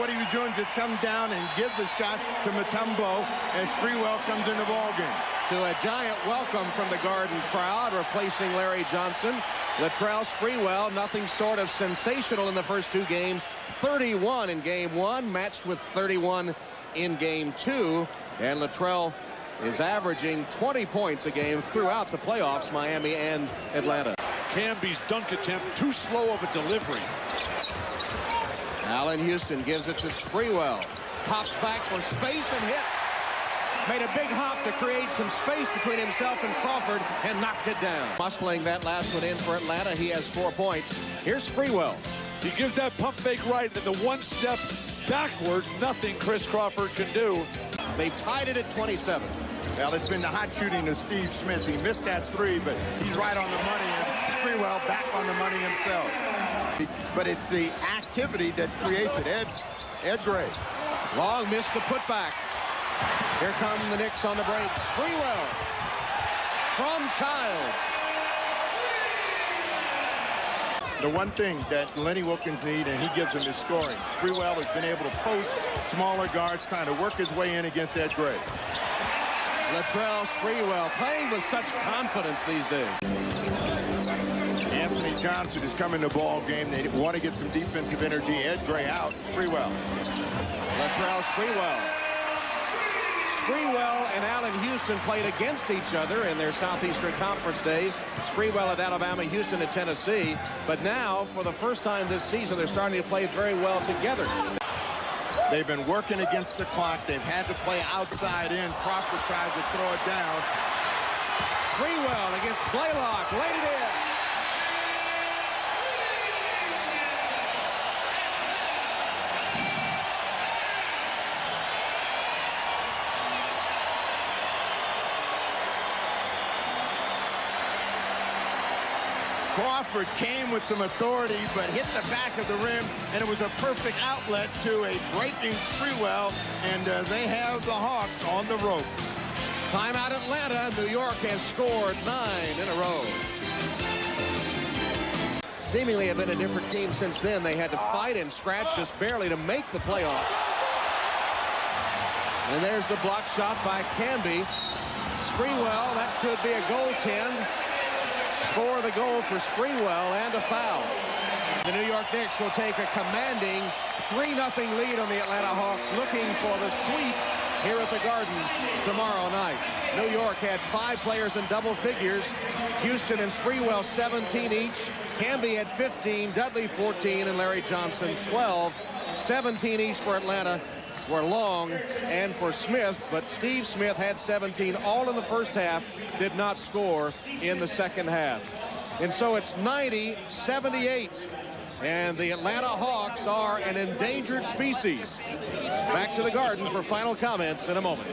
what he was doing, just come down and give the shot to Mutombo as Sprewell comes in the ballgame. To a giant welcome from the Garden crowd, replacing Larry Johnson. Latrell Sprewell, nothing sort of sensational in the first two games. 31 in game one, matched with 31 in game two. And Latrell is averaging 20 points a game throughout the playoffs, Miami and Atlanta. Camby's dunk attempt, too slow of a delivery. Allen Houston gives it to Sprewell. Pops back for space and hits. Made a big hop to create some space between himself and Crawford and knocked it down. Muscling that last one in for Atlanta. He has 4 points. Here's Sprewell. He gives that pump fake right, and the one step backward, nothing Chris Crawford can do. They've tied it at 27. Well, it's been the hot shooting of Steve Smith. He missed that three, but he's right on the money, and Sprewell back on the money himself. But it's the activity that creates it. Ed Gray. Long missed the putback. Here come the Knicks on the break. Sprewell from Childs. The one thing that Lenny Wilkins needs, and he gives him, is scoring. Sprewell has been able to post smaller guards, trying to work his way in against Ed Gray. Latrell Sprewell playing with such confidence these days. Anthony Johnson is coming to the ball game. They want to get some defensive energy. Ed Gray out. Sprewell. Latrell Sprewell. Sprewell and Allen Houston played against each other in their Southeastern Conference days. Sprewell at Alabama, Houston at Tennessee. But now, for the first time this season, they're starting to play very well together. They've been working against the clock. They've had to play outside in. Crawford tries to throw it down. Sprewell against Blaylock. Laid it in. Crawford came with some authority, but hit the back of the rim, and it was a perfect outlet to a breaking Sprewell, and they have the Hawks on the ropes. Timeout Atlanta. New York has scored 9 in a row. Seemingly have been a different team since then. They had to fight and scratch just barely to make the playoffs. And there's the block shot by Camby. Sprewell, that could be a goaltend. For the goal for Sprewell and a foul. The New York Knicks will take a commanding 3-0 lead on the Atlanta Hawks, looking for the sweep here at the Garden tomorrow night. New York had 5 players in double figures. Houston and Sprewell 17 each. Camby had 15, Dudley 14, and Larry Johnson 12. 17 each for Atlanta for Long and for Smith, but Steve Smith had 17 all in the first half, did not score in the second half. And so it's 90-78, and the Atlanta Hawks are an endangered species. Back to the Garden for final comments in a moment.